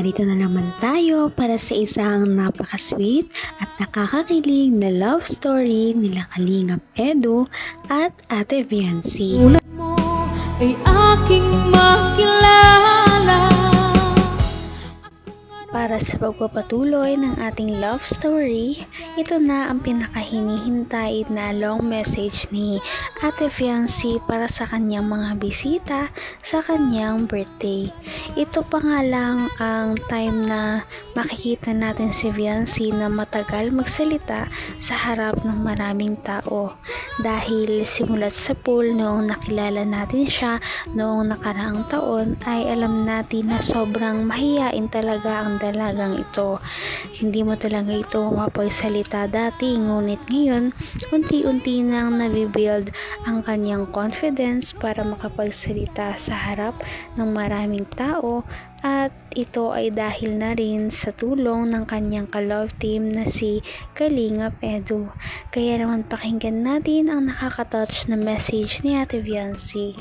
narito na naman tayo para sa isang napaka-sweet at nakakakilig na love story nila Kalingap Edu at Ate Viancy. Ulat mo ay aking makilala. Para sa pagpapatuloy ng ating love story, ito na ang pinakahinihintay na long message ni Ate Viancy para sa kanyang mga bisita sa kanyang birthday. Ito pa nga lang ang time na makikita natin si Viancy na matagal magsalita sa harap ng maraming tao. Dahil simulat sa pool noong nakilala natin siya noong nakaraang taon ay alam natin na sobrang mahiyain talaga ang dalagang ito. Hindi mo talaga ito mapagsalita dati, ngunit ngayon unti-unti nang nabibuild ang kanyang confidence para makapagsalita sa harap ng maraming tao, at ito ay dahil na rin sa tulong ng kanyang ka-love team na si Kalingap Edu. Kaya naman pakinggan natin ang nakaka-touch na message ni Ate Viancy.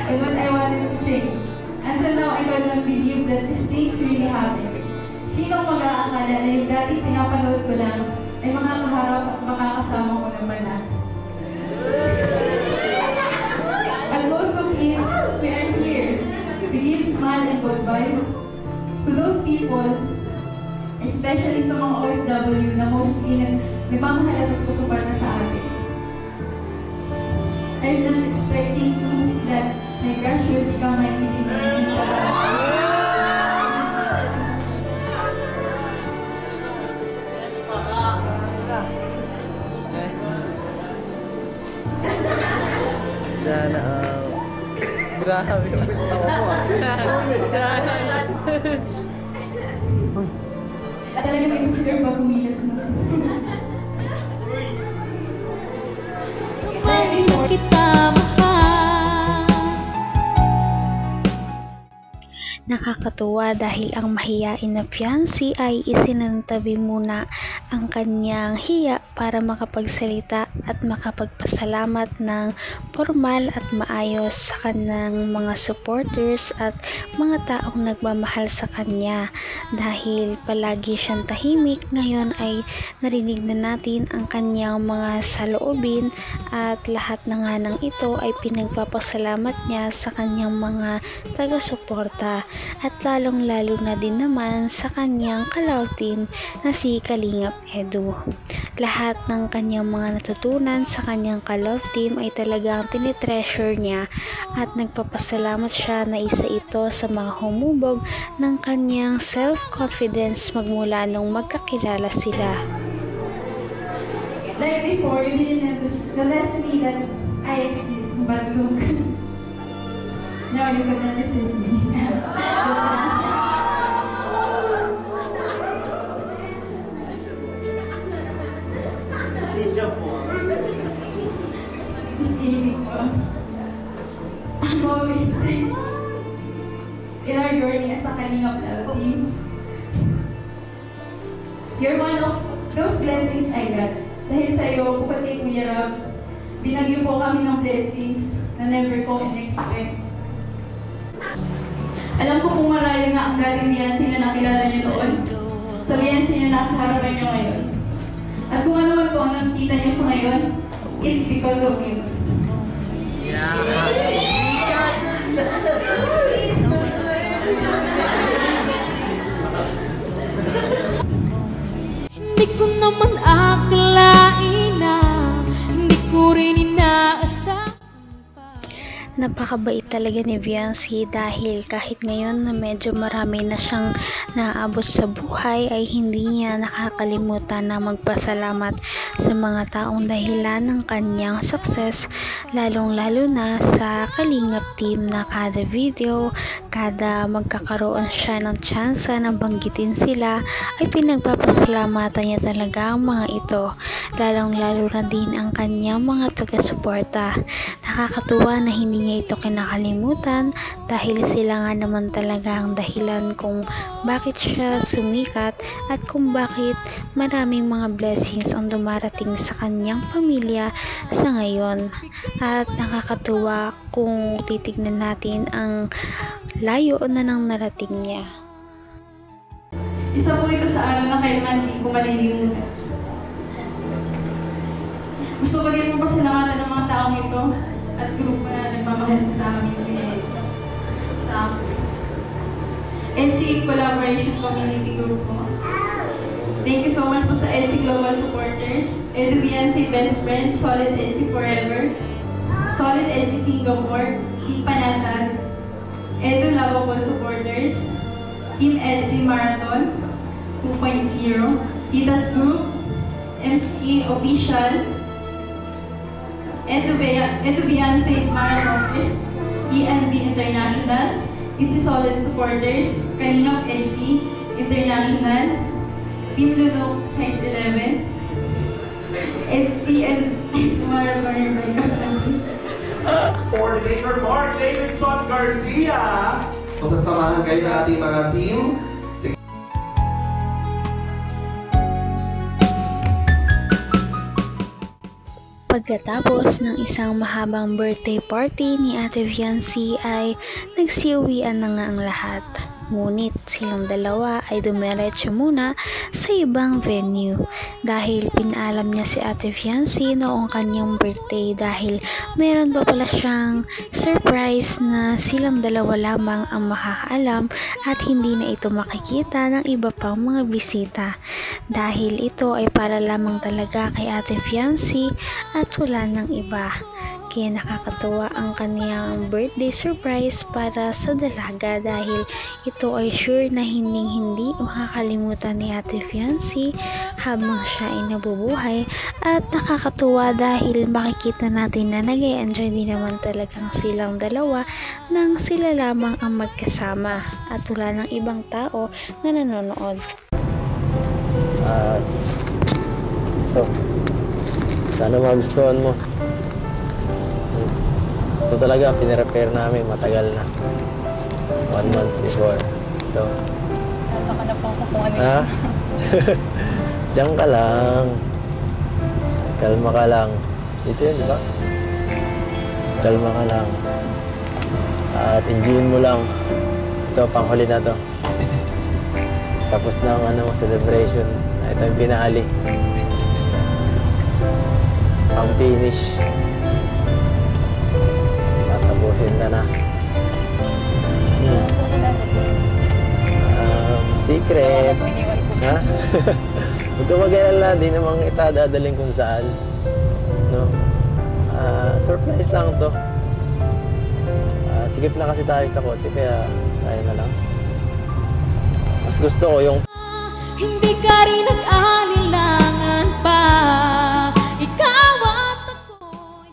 And what I wanted to say, until now I could not believe that these things really happened. Sino mag-aakala na yung dati pinapanood ko lang ay makakaharap at makakasama ko naman na. And most of it, we are here to give smile and good vibes to those people, especially sa mga OFW na mostly nagmamahal at susuporta sa atin. I'm not expecting to that my crush will become my leading man. Sana grabe yung tawa mo. Talaga may consider ba kumilos mo? Kita mahal. Nakakatuwa dahil ang mahiyain na Viancy ay isinantabi muna ang kanyang hiya para makapagsalita at makapagpasalamat ng formal at maayos sa kanyang mga supporters at mga taong nagmamahal sa kanya. Dahil palagi siyang tahimik, ngayon ay narinig na natin ang kanyang mga saloobin, at lahat na nga ng ito ay pinagpapasalamat niya sa kanyang mga taga-suporta, at lalong-lalo na din naman sa kanyang ka-love team na si Kalingap Edu. Lahat ng kanyang mga natutunan sa kanyang ka-love team ay talagang tinitreasure niya, at nagpapasalamat siya na isa ito sa mga humubog ng kanyang self-confidence magmula nung magkakilala sila. Like before, you didn't understand me that I exist, but look, now you can understand me. I'm always saying, in our journey as a Kalingap love teams, you're one of those blessings I got. Dahil sa iyo, kapatid mo yarap, binagyo po kami ng blessings na never ko in-expect. Alam ko kung marami nga ang galing niyan sila nakilala niyo noon. Sabihan sila nasa harapan niyo ngayon. At kung ano man po ang nakikita niyo sa ngayon, it's because of you. Hindi ko naman akalain na hindi ko rin inaasahan. Napakabait talaga ni Viancy, dahil kahit ngayon na medyo marami na siyang naabot sa buhay ay hindi niya nakakalimutan na magpasalamat sa mga taong dahilan ng kanyang success, lalong-lalo na sa Kalingap team na kada video, kada magkakaroon siya ng tsansa na banggitin sila ay pinagpapasalamatan niya talaga ang mga ito, lalong-lalo na din ang kanyang mga taga-suporta. Nakakatuwa na hindi niya ito kinakalimutan dahil sila nga naman talaga ang dahilan kung bakit siya sumikat at kung bakit maraming mga blessings ang dumarating sa kanyang pamilya sa ngayon. At nakakatuwa kung titignan natin ang layo na nang narating niya. Isa po ito sa araw na kailangan hindi ko malilimutan. Gusto ko rin po pasalamatan ng mga taong ito at grupo na nagmamahal sa amin sa akin. NC Collaboration Community Group po. Thank you so much po sa NC Global Supporters, Edu BNC Best Friends, Solid NC Forever, Solid NC Singapore, Team Panatag, Edu Lovable Supporters, Team NC Marathon 2.0, Titas Group, MC Official, Edu BNC Marathoners, ENB International, NC Solid Supporters, Kalingap NC International, Team Lunok Size 11, NC and Coordinator Mark Davidson Garcia. Sasamahan kayo ng ating mga team. Pagkatapos ng isang mahabang birthday party ni Ate Fiancee ay nagsiuwian na nga ang lahat. Ngunit silang dalawa ay dumiretso muna sa ibang venue dahil pinaalam niya si Ate Fiancee noong kanyang birthday dahil meron pa pala siyang surprise na silang dalawa lamang ang makakaalam at hindi na ito makikita ng iba pang mga bisita dahil ito ay para lamang talaga kay Ate Fiancee at wala ng iba. Kaya nakakatuwa ang kaniyang birthday surprise para sa dalaga dahil ito ay sure na hindi makakalimutan ni Ate Fiancee habang siya ay nabubuhay. At nakakatuwa dahil makikita natin na nag-e-enjoy din naman talagang silang dalawa nang sila lamang ang magkasama at wala ng ibang tao na nanonood. Sana magustuhan mo. Ito talaga, pinarepair namin matagal na. 1 month before. So, baka na po kung ano ha? Diyan ka lang. Kalma ka lang. Dito yun, di ba? Kalma ka lang. At enjoyin mo lang. Ito, panghuli na to. Tapos na ang celebration. Ito yung pinali. Ang finish. Tatapusin na. Secret. Ha? Huwag ka mag-alala. Di namang itadadaling kung saan. No? Surprise lang to. Sigip na kasi tayo sa kotse kaya kaya na lang. Mas gusto ko yung Hindi ka rin nag-alilangan pa. Ikaw at ako'y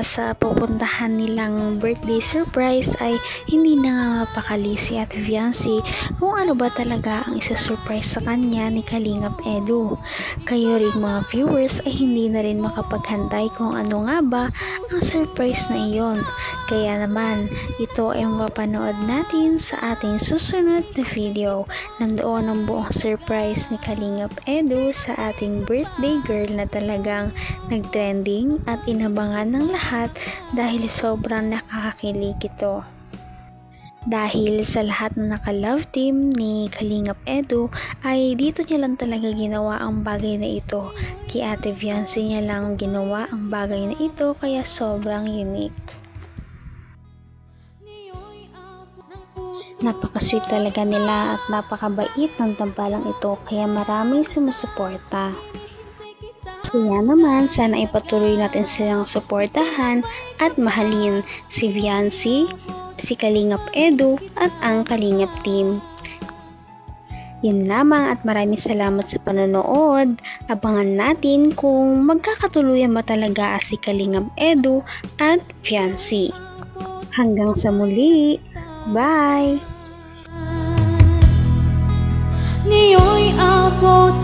Sa pupuntahan nilang birthday surprise ay hindi na nga mapakali si Ate Fiancee kung ano ba talaga ang isa-surprise sa kanya ni Kalingap Edu. Kayo rin mga viewers ay hindi na rin makapaghantay kung ano nga ba ang surprise na iyon. Kaya naman, ito ay mapapanood natin sa ating susunod na video. Nandoon ang buong surprise ni Kalingap Edu sa ating birthday girl na talagang nagtrending at inabangan ng lahat dahil sobrang nakakakilig ito. Dahil sa lahat na naka-love team ni Kalingap Edu ay dito niya lang talaga ginawa ang bagay na ito. Kay Ate Fiancee niya lang ginawa ang bagay na ito kaya sobrang unique. Napaka-sweet talaga nila at napakabait ng tambalang ito kaya maraming sumusuporta. Kaya naman sana ipatuloy natin silang suportahan at mahalin si Fiancee, si Kalingap Edu at ang Kalingap team. Yun lamang at maraming salamat sa panonood. Abangan natin kung magkakatuluyan ba talaga si Kalingap Edu at Fiancee. Hanggang sa muli. Bye! ngayon'y abot